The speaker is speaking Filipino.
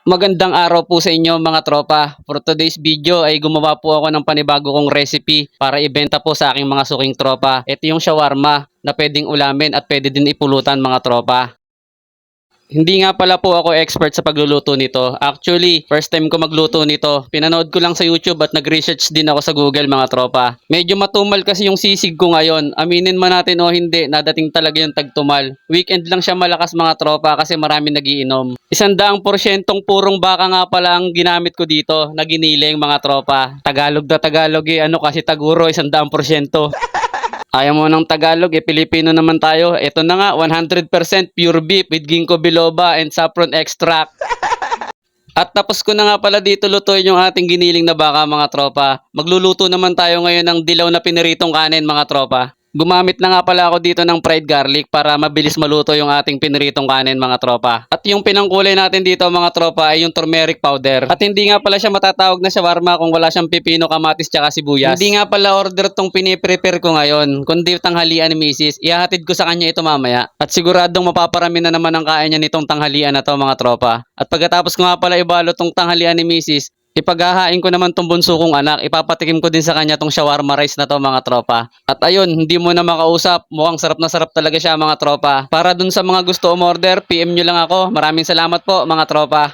Magandang araw po sa inyo mga tropa. For today's video ay gumawa po ako ng panibago kong recipe para ibenta po sa aking mga suking tropa. Ito yung shawarma na pwedeng ulamin at pwede din ipulutan mga tropa. Hindi nga pala po ako expert sa pagluluto nito. Actually, first time ko magluto nito. Pinanood ko lang sa YouTube at nag-research din ako sa Google mga tropa. Medyo matumal kasi yung sisig ko ngayon. Aminin man natin o hindi, nadating talaga yung tagtumal. Weekend lang siya malakas mga tropa kasi marami nagiinom. 100% purong baka nga pala ang ginamit ko dito na giniling mga tropa. Tagalog na Tagalog ano kasi taguro 100%. Ayaw mo ng Tagalog, Pilipino naman tayo. Ito na nga, 100% pure beef with ginkgo biloba and saffron extract. At tapos ko na nga pala dito lutuin yung ating giniling na baka mga tropa. Magluluto naman tayo ngayon ng dilaw na piniritong kanin mga tropa. Gumamit na nga pala ako dito ng fried garlic para mabilis maluto yung ating piniritong kanin mga tropa. At yung pinangkulay natin dito mga tropa ay yung turmeric powder. At hindi nga pala siya matatawag na shawarma kung wala siyang pipino, kamatis, tsaka sibuyas. Hindi nga pala order tong piniprepare ko ngayon, kundi tanghalian ni Mrs. Ihahatid ko sa kanya ito mamaya. At siguradong mapaparami na naman ang kain niya nitong tanghalian na to mga tropa. At pagkatapos ko nga pala ibalo tong tanghalian ni Mrs. Ipaghahain ko naman tong bunso kong anak, ipapatikim ko din sa kanya tong shawarma rice na to mga tropa. At ayun, hindi mo na makausap, mukhang sarap na sarap talaga siya mga tropa. Para dun sa mga gusto umorder, PM nyo lang ako. Maraming salamat po mga tropa.